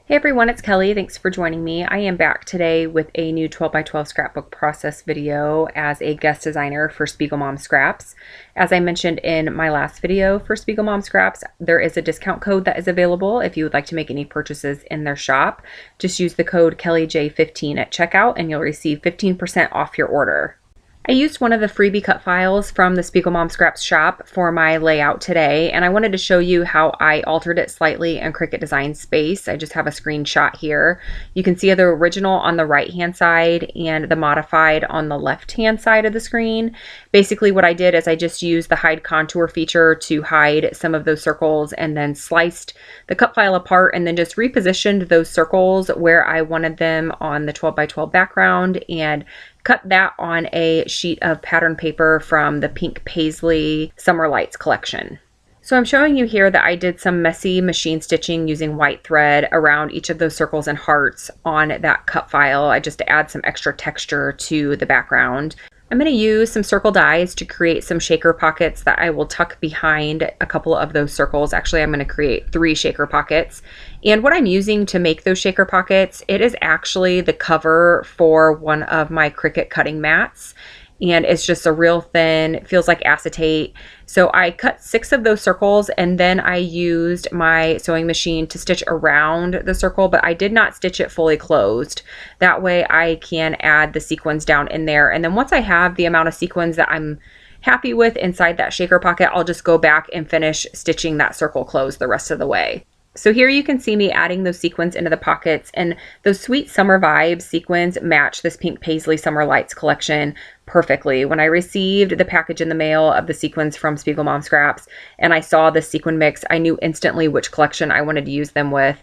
Hey everyone, it's Kelly. Thanks for joining me. I am back today with a new 12 by 12 scrapbook process video as a guest designer for Spiegelmom Scraps. As I mentioned in my last video for Spiegelmom Scraps, there is a discount code that is available if you would like to make any purchases in their shop. Just use the code KellyJ15 at checkout and you'll receive 15% off your order. I used one of the freebie cut files from the Spiegelmom Scraps shop for my layout today, and I wanted to show you how I altered it slightly in Cricut Design Space. I just have a screenshot here. You can see the original on the right-hand side and the modified on the left-hand side of the screen. Basically what I did is I just used the hide contour feature to hide some of those circles and then sliced the cut file apart and then just repositioned those circles where I wanted them on the 12 by 12 background and cut that on a sheet of pattern paper from the Pink Paisley Summer Lights collection. So I'm showing you here that I did some messy machine stitching using white thread around each of those circles and hearts on that cut file. I just to add some extra texture to the background. I'm going to use some circle dies to create some shaker pockets that I will tuck behind a couple of those circles. Actually, I'm going to create 3 shaker pockets. And what I'm using to make those shaker pockets, it is actually the cover for one of my Cricut cutting mats. And it's just a real thin, it feels like acetate. So I cut 6 of those circles and then I used my sewing machine to stitch around the circle, but I did not stitch it fully closed. That way I can add the sequins down in there. And then once I have the amount of sequins that I'm happy with inside that shaker pocket, I'll just go back and finish stitching that circle closed the rest of the way. So here you can see me adding those sequins into the pockets, and those sweet summer vibes sequins match this Pink Paisley Summer Lights collection perfectly. When I received the package in the mail of the sequins from Spiegelmom Scraps and I saw the sequin mix, I knew instantly which collection I wanted to use them with.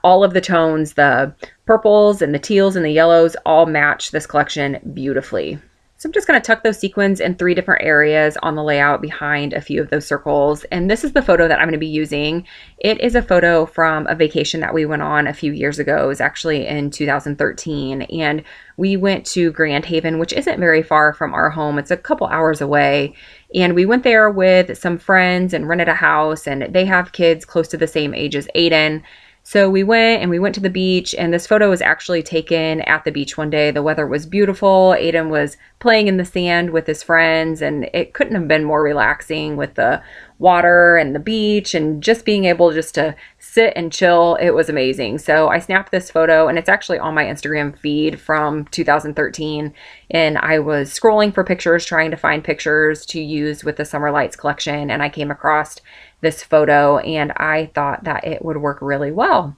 All of the tones, the purples and the teals and the yellows all match this collection beautifully. So I'm just going to tuck those sequins in 3 different areas on the layout behind a few of those circles. And this is the photo that I'm going to be using. It is a photo from a vacation that we went on a few years ago. It was actually in 2013. And we went to Grand Haven, which isn't very far from our home. It's a couple hours away. And we went there with some friends and rented a house. And they have kids close to the same age as Aiden. So we went to the beach, and this photo was actually taken at the beach one day. The weather was beautiful. Aiden was playing in the sand with his friends, and it couldn't have been more relaxing with the water and the beach and just being able just to sit and chill. It was amazing. So I snapped this photo, and it's actually on my Instagram feed from 2013. And I was scrolling for pictures, trying to find pictures to use with the Summer Lights collection, and I came across this photo and I thought that it would work really well.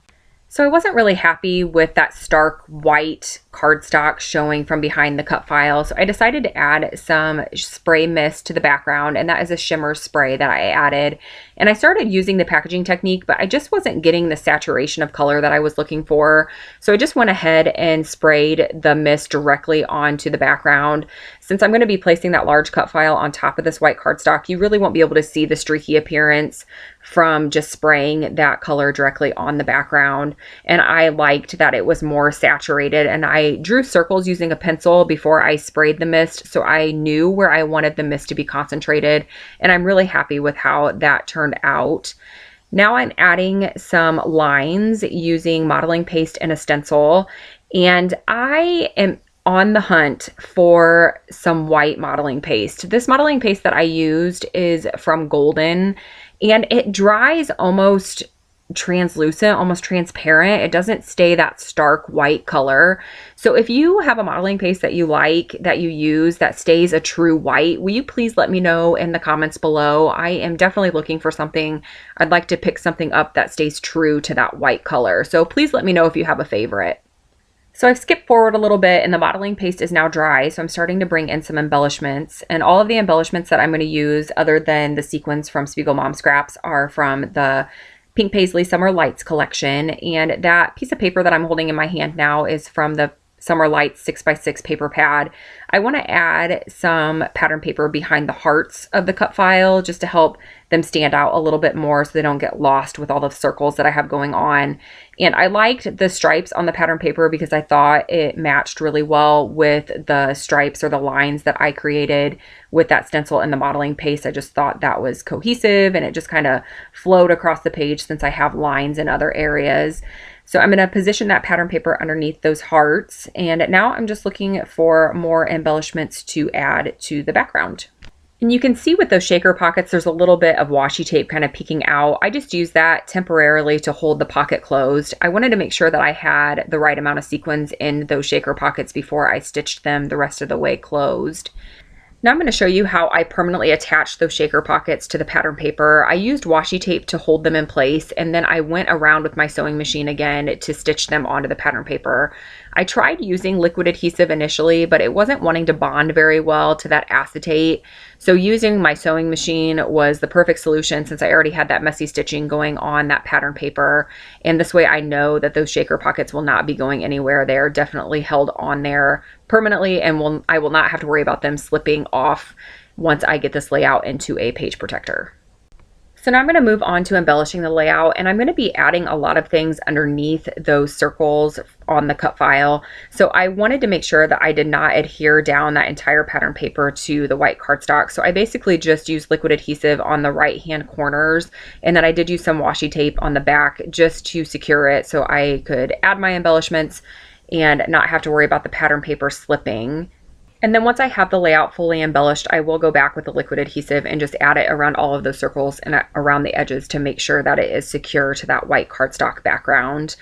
So I wasn't really happy with that stark white cardstock showing from behind the cut file. So I decided to add some spray mist to the background, and that is a shimmer spray that I added. And I started using the packaging technique, but I just wasn't getting the saturation of color that I was looking for. So I just went ahead and sprayed the mist directly onto the background. Since I'm going to be placing that large cut file on top of this white cardstock, you really won't be able to see the streaky appearance from just spraying that color directly on the background. And I liked that it was more saturated, and I drew circles using a pencil before I sprayed the mist, so I knew where I wanted the mist to be concentrated, and I'm really happy with how that turned out. Now I'm adding some lines using modeling paste and a stencil, and I am on the hunt for some white modeling paste. This modeling paste that I used is from Golden, and it dries almost translucent, almost transparent. It doesn't stay that stark white color. So if you have a modeling paste that you like, that you use, that stays a true white, will you please let me know in the comments below? I am definitely looking for something. I'd like to pick something up that stays true to that white color. So please let me know if you have a favorite. So I've skipped forward a little bit and the modeling paste is now dry. So I'm starting to bring in some embellishments, and all of the embellishments that I'm going to use other than the sequins from Spiegelmom Scraps are from the Pink Paisley Summer Lights collection. And that piece of paper that I'm holding in my hand now is from the Summer Lights 6x6 paper pad. I want to add some pattern paper behind the hearts of the cut file just to help them stand out a little bit more so they don't get lost with all the circles that I have going on. And I liked the stripes on the pattern paper because I thought it matched really well with the stripes or the lines that I created with that stencil and the modeling paste. I just thought that was cohesive and it just kind of flowed across the page since I have lines in other areas. So I'm going to position that pattern paper underneath those hearts. And now I'm just looking for more embellishments to add to the background. And you can see with those shaker pockets, there's a little bit of washi tape kind of peeking out. I just used that temporarily to hold the pocket closed. I wanted to make sure that I had the right amount of sequins in those shaker pockets before I stitched them the rest of the way closed. Now I'm going to show you how I permanently attached those shaker pockets to the pattern paper. I used washi tape to hold them in place, and then I went around with my sewing machine again to stitch them onto the pattern paper. I tried using liquid adhesive initially, but it wasn't wanting to bond very well to that acetate. So using my sewing machine was the perfect solution since I already had that messy stitching going on that pattern paper. And this way I know that those shaker pockets will not be going anywhere. They are definitely held on there permanently, and I will not have to worry about them slipping off once I get this layout into a page protector. So now I'm going to move on to embellishing the layout, and I'm going to be adding a lot of things underneath those circles on the cut file. So I wanted to make sure that I did not adhere down that entire pattern paper to the white cardstock. So I basically just used liquid adhesive on the right hand corners, and then I did use some washi tape on the back just to secure it so I could add my embellishments and not have to worry about the pattern paper slipping. And then once I have the layout fully embellished, I will go back with the liquid adhesive and just add it around all of those circles and around the edges to make sure that it is secure to that white cardstock background.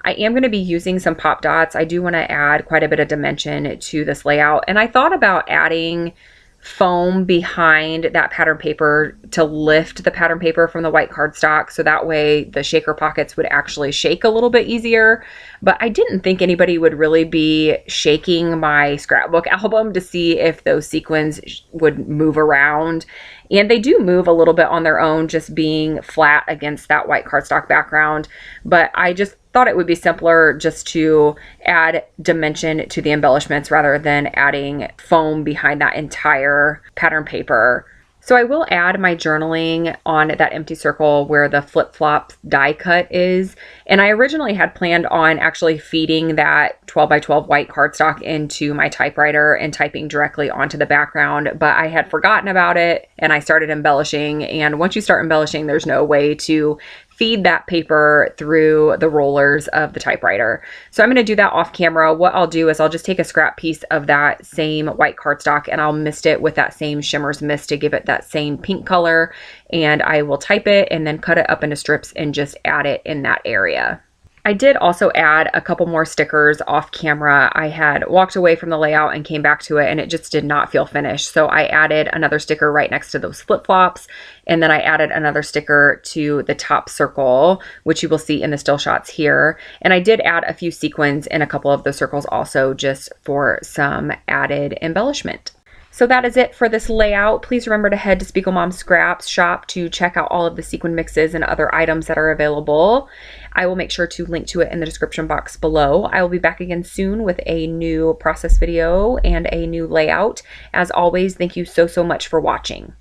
I am going to be using some pop dots. I do want to add quite a bit of dimension to this layout, and I thought about adding foam behind that pattern paper to lift the pattern paper from the white cardstock, so that way the shaker pockets would actually shake a little bit easier. But I didn't think anybody would really be shaking my scrapbook album to see if those sequins would move around. And they do move a little bit on their own, just being flat against that white cardstock background. But I just thought it would be simpler just to add dimension to the embellishments rather than adding foam behind that entire pattern paper. So I will add my journaling on that empty circle where the flip-flop die cut is. And I originally had planned on actually feeding that 12 by 12 white cardstock into my typewriter and typing directly onto the background, but I had forgotten about it and I started embellishing. And once you start embellishing, there's no way to feed that paper through the rollers of the typewriter. So I'm going to do that off camera. What I'll do is I'll just take a scrap piece of that same white cardstock and I'll mist it with that same Shimmer's Mist to give it that same pink color. And I will type it and then cut it up into strips and just add it in that area. I did also add a couple more stickers off camera. I had walked away from the layout and came back to it and it just did not feel finished. So I added another sticker right next to those flip-flops, and then I added another sticker to the top circle, which you will see in the still shots here. And I did add a few sequins in a couple of the circles also just for some added embellishment. So that is it for this layout. Please remember to head to Spiegelmom Scraps shop to check out all of the sequin mixes and other items that are available. I will make sure to link to it in the description box below. I will be back again soon with a new process video and a new layout. As always, thank you so much for watching.